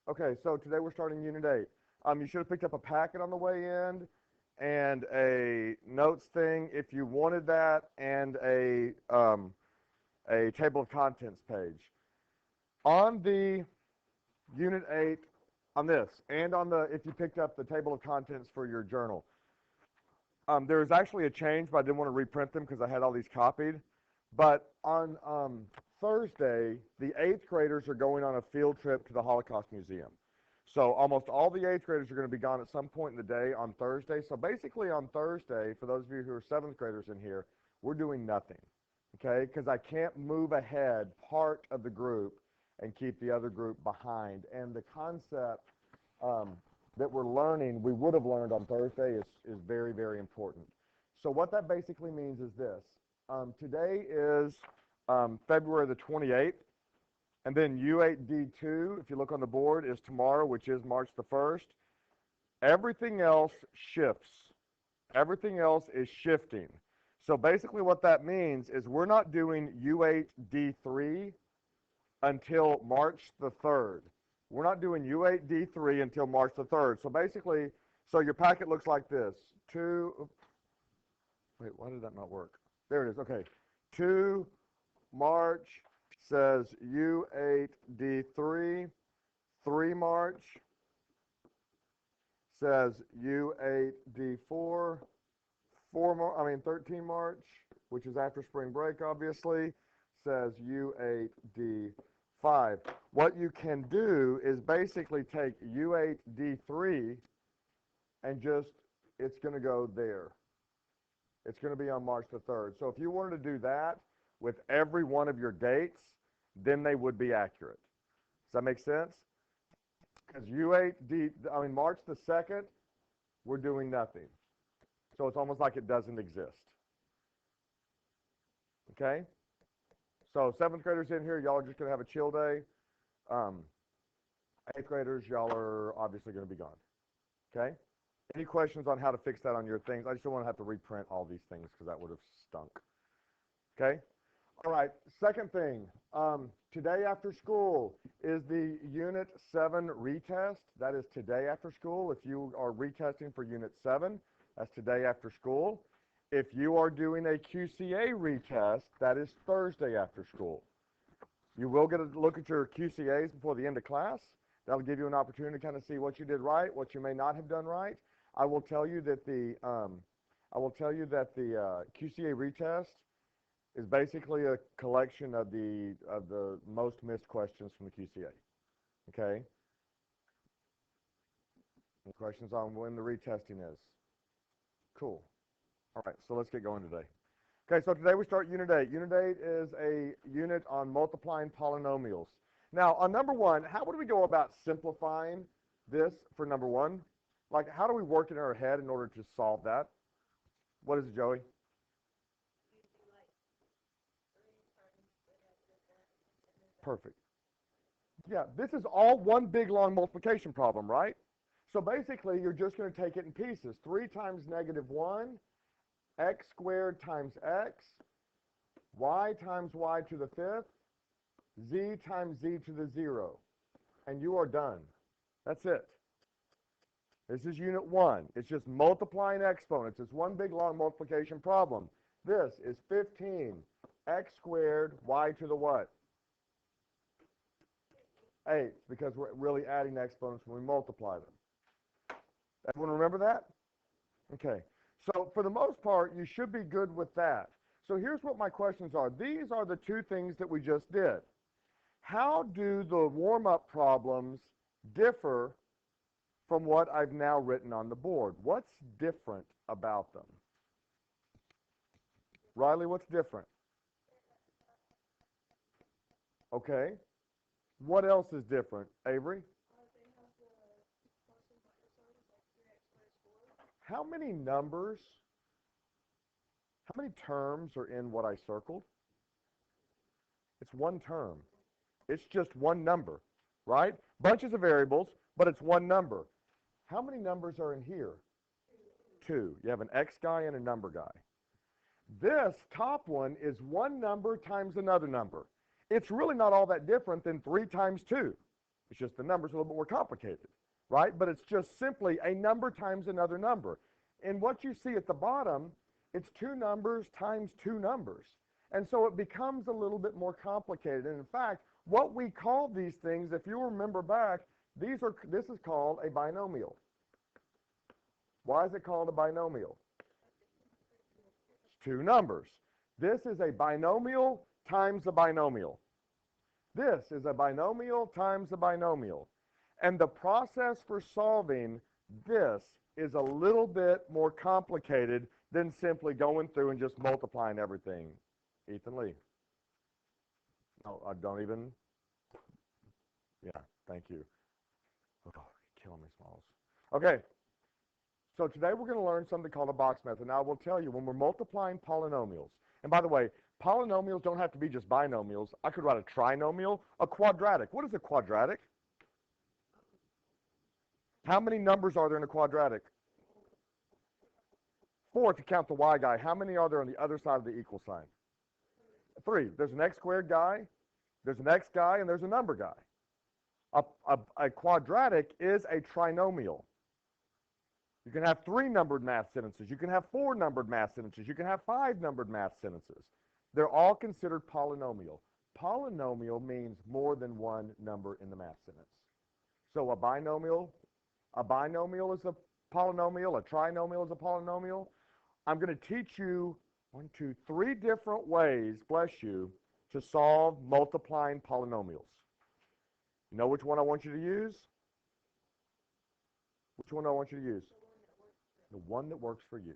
Okay, so today we're starting Unit 8. You should have picked up a packet on the way in and a notes thing if you wanted that, and a table of contents page. On the Unit 8, on this, and on the, if you picked up the table of contents for your journal, there's actually a change, but I didn't want to reprint them because I had all these copied. But on Thursday, the 8th graders are going on a field trip to the Holocaust Museum. So almost all the 8th graders are going to be gone at some point in the day on Thursday. So basically on Thursday, for those of you who are 7th graders in here, we're doing nothing, okay? Because I can't move ahead part of the group and keep the other group behind. And the concept that we're learning, we would have learned on Thursday, is very, very important. So what that basically means is this. Today is February the 28th, and then U8D2, if you look on the board, is tomorrow, which is March the 1st. Everything else shifts. Everything else is shifting. So basically what that means is we're not doing U8D3 until March the 3rd. We're not doing U8D3 until March the 3rd. So basically, so your packet looks like this. Wait, why did that not work? There it is, okay. 2 March says U8D3. 3 March says U8D4. 13 March, which is after spring break, obviously, says U8D5. What you can do is basically take U8D3 and just, it's going to go there. It's going to be on March the 3rd. So if you wanted to do that with every one of your dates, then they would be accurate. Does that make sense? Because March the 2nd, we're doing nothing. So it's almost like it doesn't exist. Okay? So 7th graders in here, y'all are just going to have a chill day. 8th graders, y'all are obviously going to be gone. Okay? Any questions on how to fix that on your things? I just don't want to have to reprint all these things because that would have stunk. Okay? All right, second thing. Today after school is the Unit 7 retest. That is today after school. If you are retesting for Unit 7, that's today after school. If you are doing a QCA retest, that is Thursday after school. You will get a look at your QCAs before the end of class. That'll give you an opportunity to kind of see what you did right, what you may not have done right. I will tell you that the QCA retest is basically a collection of the most missed questions from the QCA. Okay? Any questions on when the retesting is? Cool. All right, so let's get going today. Okay, so today we start Unit 8. Unit 8 is a unit on multiplying polynomials. Now, on number 1, how would we go about simplifying this for number 1? Like, how do we work in our head in order to solve that? What is it, Joey? Perfect. Yeah, this is all one big long multiplication problem, right? So basically, you're just going to take it in pieces. 3 times -1, x squared times x, y times y to the 5th, z times z to the 0. And you are done. That's it. This is Unit 1. It's just multiplying exponents. It's one big long multiplication problem. This is 15, x squared, y to the what? 8, because we're really adding exponents when we multiply them. Everyone remember that? Okay. So for the most part, you should be good with that. So here's what my questions are. These are the 2 things that we just did. How do the warm-up problems differ from what I've now written on the board? What's different about them? Riley, what's different? Okay. What else is different? Avery? How many numbers, how many terms are in what I circled? It's one term. It's just one number, right? Bunches of variables, but it's one number. How many numbers are in here? 2. You have an x guy and a number guy. This top one is one number times another number. It's really not all that different than 3 times 2. It's just the number's a little bit more complicated, right? But it's just simply a number times another number. And what you see at the bottom, it's two numbers times two numbers. And so it becomes a little bit more complicated. And in fact, what we call these things, if you remember back, this is called a binomial. Why is it called a binomial? It's two numbers. This is a binomial times a binomial. This is a binomial times a binomial. And the process for solving this is a little bit more complicated than simply going through and just multiplying everything. Ethan Lee. No, I don't even. Yeah, thank you. Oh, you're killing me, Smalls. Okay, so today we're going to learn something called a box method. Now, I will tell you, when we're multiplying polynomials, and by the way, polynomials don't have to be just binomials. I could write a trinomial, a quadratic. What is a quadratic? How many numbers are there in a quadratic? 4 if you count the y guy. How many are there on the other side of the equal sign? 3. There's an x squared guy, there's an x guy, and there's a number guy. A quadratic is a trinomial. You can have 3 numbered math sentences. You can have 4 numbered math sentences. You can have 5 numbered math sentences. They're all considered polynomial. Polynomial means more than one number in the math sentence. So a binomial is a polynomial, a trinomial is a polynomial. I'm going to teach you 1, 2, 3 different ways, bless you, to solve multiplying polynomials. You know which one I want you to use? Which one do I want you to use? The one that works for you.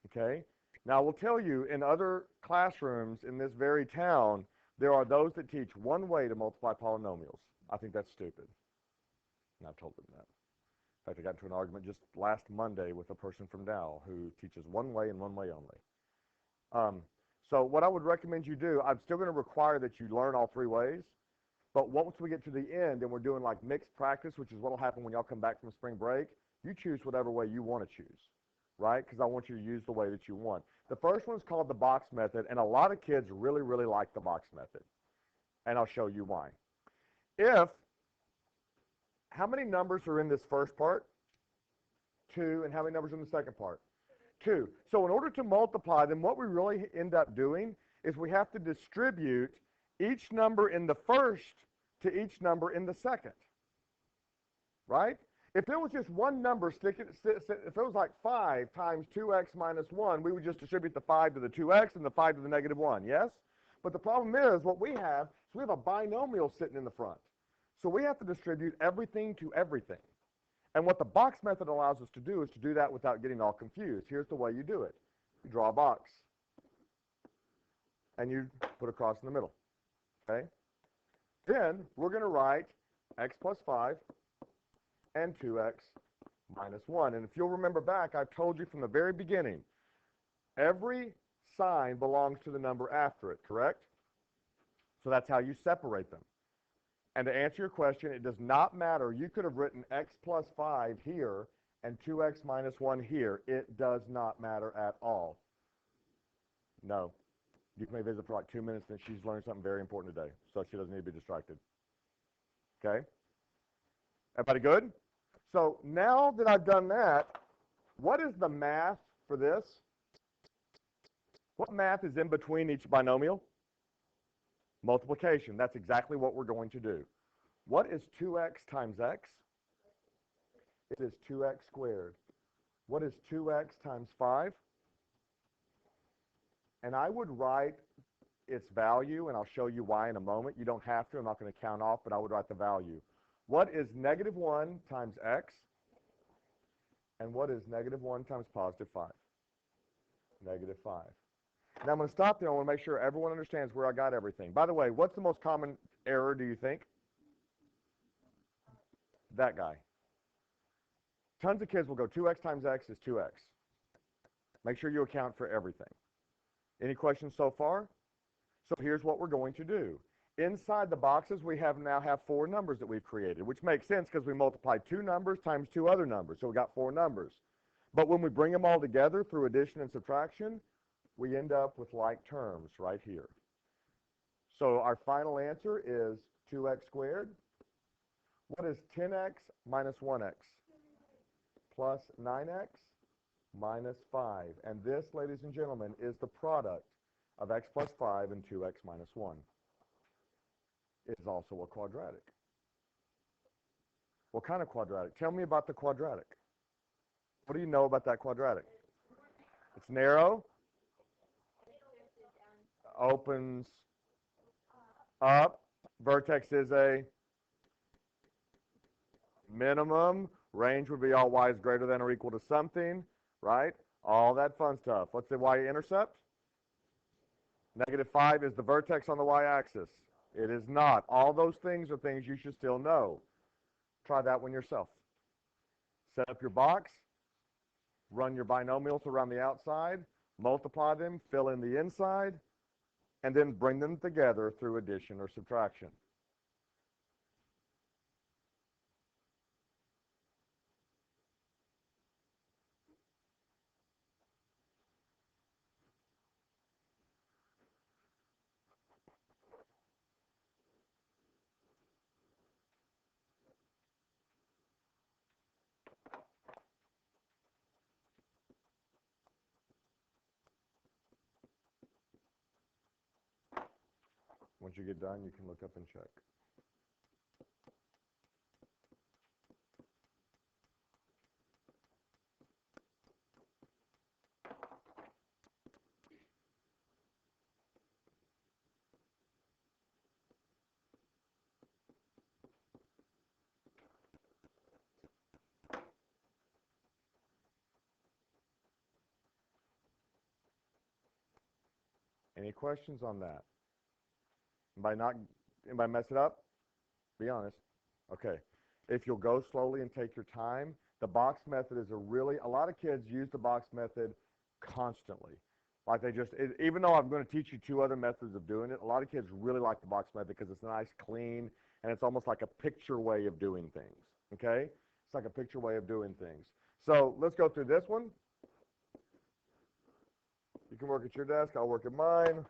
Okay? Now, I will tell you, in other classrooms in this very town, there are those that teach one way to multiply polynomials. I think that's stupid. And I've told them that. In fact, I got into an argument just last Monday with a person from Dow who teaches one way and one way only. So what I would recommend you do, I'm still going to require that you learn all 3 ways, but once we get to the end and we're doing like mixed practice, which is what will happen when y'all come back from spring break, you choose whatever way you want to choose, right? Because I want you to use the way that you want. The first one is called the box method, and a lot of kids really, really like the box method, and I'll show you why. How many numbers are in this first part? 2, and how many numbers are in the second part? 2. So in order to multiply them, what we really end up doing is we have to distribute each number in the first to each number in the second, right? If there was just one number, if it was like 5 times 2x minus 1, we would just distribute the 5 to the 2x and the 5 to the negative 1, yes? But the problem is what we have a binomial sitting in the front. So we have to distribute everything to everything. And what the box method allows us to do is to do that without getting all confused. Here's the way you do it. You draw a box, and you put a cross in the middle, okay? Then we're going to write x plus 5 and 2x minus 1. And if you'll remember back, I've told you from the very beginning, every sign belongs to the number after it, correct? So that's how you separate them. And to answer your question, it does not matter. You could have written x plus 5 here and 2x minus 1 here. It does not matter at all. No. You may visit for like 2 minutes, and she's learned something very important today, so she doesn't need to be distracted. Okay? Everybody good? So now that I've done that, what is the math for this? What math is in between each binomial? Multiplication. That's exactly what we're going to do. What is 2x times x? It is 2x squared. What is 2x times 5? And I would write its value, and I'll show you why in a moment. You don't have to. I'm not going to count off, but I would write the value. What is negative 1 times x? And what is negative 1 times positive 5? Negative 5. Now I'm going to stop there. I want to make sure everyone understands where I got everything. By the way, what's the most common error, do you think? That guy. Tons of kids will go 2x times x is 2x. Make sure you account for everything. Any questions so far? So here's what we're going to do. Inside the boxes, we now have 4 numbers that we've created, which makes sense because we multiplied 2 numbers times 2 other numbers. So we got 4 numbers. But when we bring them all together through addition and subtraction, we end up with like terms right here. So our final answer is 2x squared What is 10x minus 1x? Plus 9x minus 5. And this, ladies and gentlemen, is the product of x plus 5 and 2x minus 1. It is also a quadratic. What kind of quadratic? Tell me about the quadratic. What do you know about that quadratic? It's narrow, opens up, vertex is a minimum, range would be all y is greater than or equal to something, right? All that fun stuff. What's the y-intercept? -5 is the vertex on the y-axis. It is not. All those things are things you should still know. Try that one yourself. Set up your box, run your binomials around the outside, multiply them, fill in the inside, and then bring them together through addition or subtraction. Once you get done, you can look up and check. Any questions on that? Anybody mess it up? Be honest. Okay. If you'll go slowly and take your time, the box method is a lot of kids use the box method constantly. Like even though I'm going to teach you 2 other methods of doing it, a lot of kids really like the box method because it's nice, clean, and it's almost like a picture way of doing things. Okay? It's like a picture way of doing things. So let's go through this one. You can work at your desk. I'll work at mine.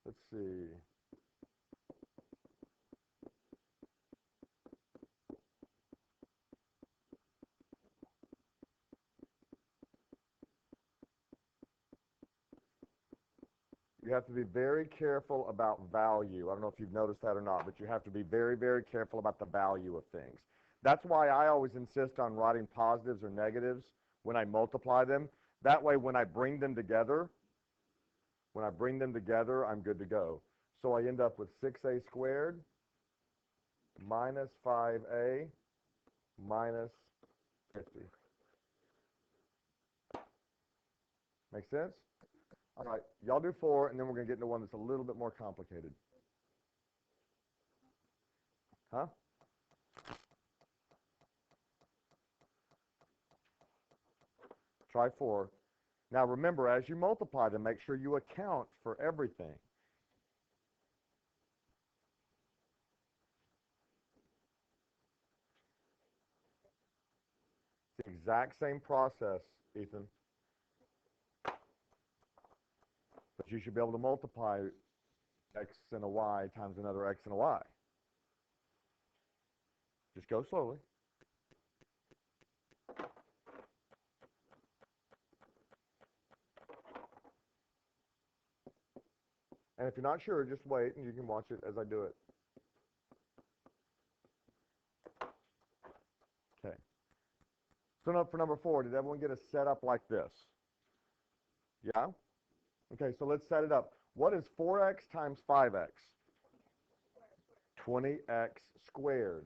Let's see. You have to be very careful about value. I don't know if you've noticed that or not, but you have to be very, very careful about the value of things. That's why I always insist on writing positives or negatives when I multiply them. That way, when I bring them together, I'm good to go. So I end up with 6a squared minus 5a minus 50. Make sense? All right, y'all do 4, and then we're going to get into one that's a little bit more complicated. Huh? Try 4. Now remember, as you multiply them, make sure you account for everything. It's the exact same process, Ethan. But you should be able to multiply x and a y times another x and a y. Just go slowly. And if you're not sure, just wait and you can watch it as I do it. Okay. So for number 4, did everyone get a setup like this? Yeah? Okay, so let's set it up. What is 4x times 5x? 20x squared.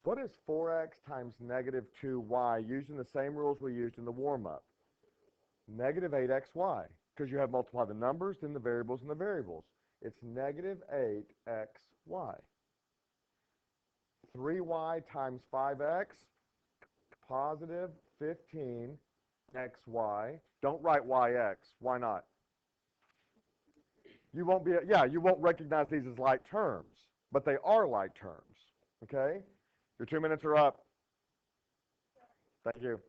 What is 4x times negative 2y, using the same rules we used in the warm-up? Negative 8xy, because you have multiply the numbers, then the variables, and the variables. It's negative 8xy. 3y times 5x, positive 15xy. Don't write yx. Why not? You won't recognize these as like terms, but they are like terms. Okay? Your 2 minutes are up. Thank you.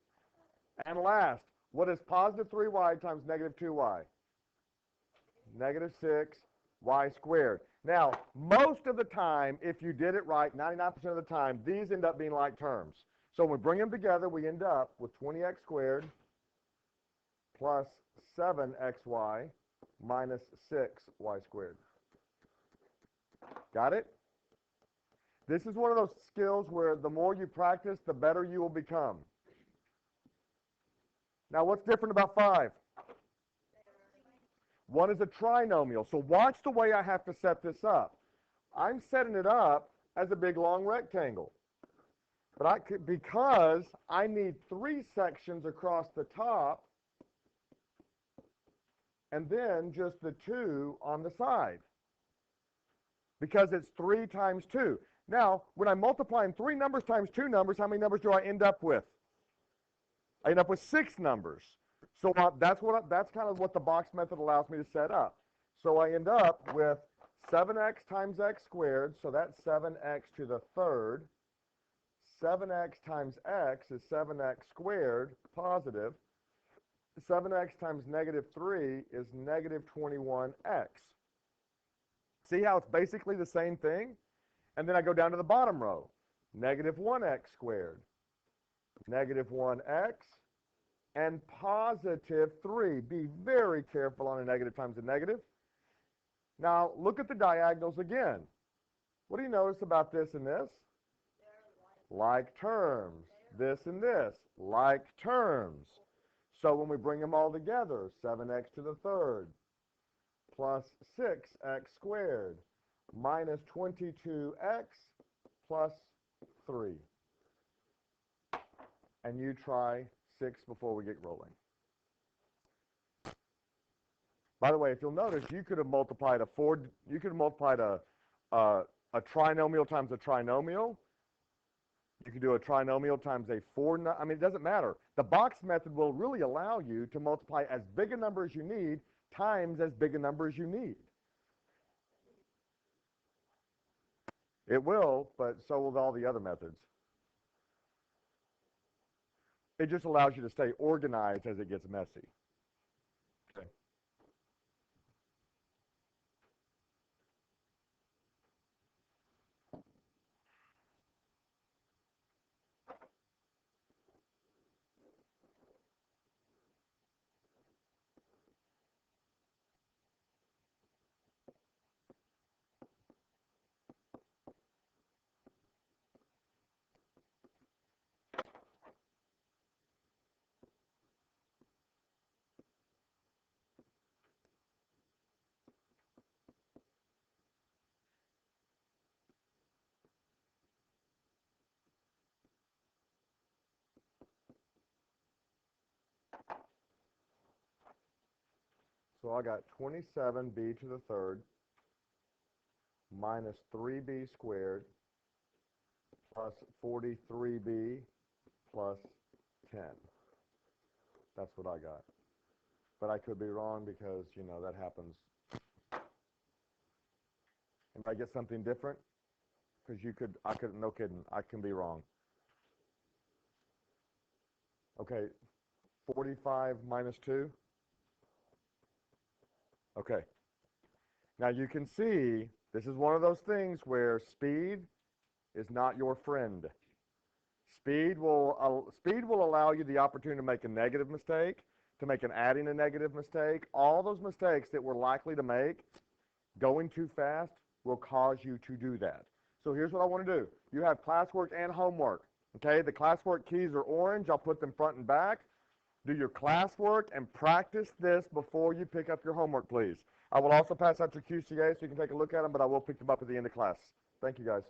And last, what is positive 3y times negative 2y? Negative 6y squared. Now, most of the time, if you did it right, 99% of the time, these end up being like terms. So when we bring them together, we end up with 20x squared plus 7xy minus 6y squared. Got it? This is one of those skills where the more you practice, the better you will become. Now, what's different about 5? 1 is a trinomial. So watch the way I have to set this up. I'm setting it up as a big, long rectangle. But because I need 3 sections across the top, and then just the 2 on the side. Because it's 3 times 2. Now, when I'm multiplying 3 numbers times 2 numbers, how many numbers do I end up with? I end up with 6 numbers. So that's kind of what the box method allows me to set up. So I end up with 7x times x squared, so that's 7x to the third. 7x times x is 7x squared, positive. 7x times negative 3 is negative 21x. See how it's basically the same thing? And then I go down to the bottom row. Negative 1x squared, negative 1x, and positive 3. Be very careful on a negative times a negative. Now, look at the diagonals again. What do you notice about this and this? Like terms. This and this, like terms. So when we bring them all together, 7x to the third plus 6x squared minus 22x plus 3. And you try 6 before we get rolling. By the way, if you'll notice, you could have multiplied a trinomial times a trinomial. You can do a trinomial times a 4. I mean, it doesn't matter. The box method will really allow you to multiply as big a number as you need times as big a number as you need. It will, but so will all the other methods. It just allows you to stay organized as it gets messy. Okay. So I got 27b to the third minus 3b squared plus 43b plus 10. That's what I got. But I could be wrong because, you know, that happens. If I get something different, because no kidding, I can be wrong. Okay, 45 minus 2. Okay. Now you can see this is one of those things where speed is not your friend. Speed will allow you the opportunity to make a negative mistake, to make an adding a negative mistake. All those mistakes that we're likely to make going too fast will cause you to do that. So here's what I want to do. You have classwork and homework. Okay, the classwork keys are orange. I'll put them front and back. Do your classwork and practice this before you pick up your homework, please. I will also pass out your QCA so you can take a look at them, but I will pick them up at the end of class. Thank you, guys.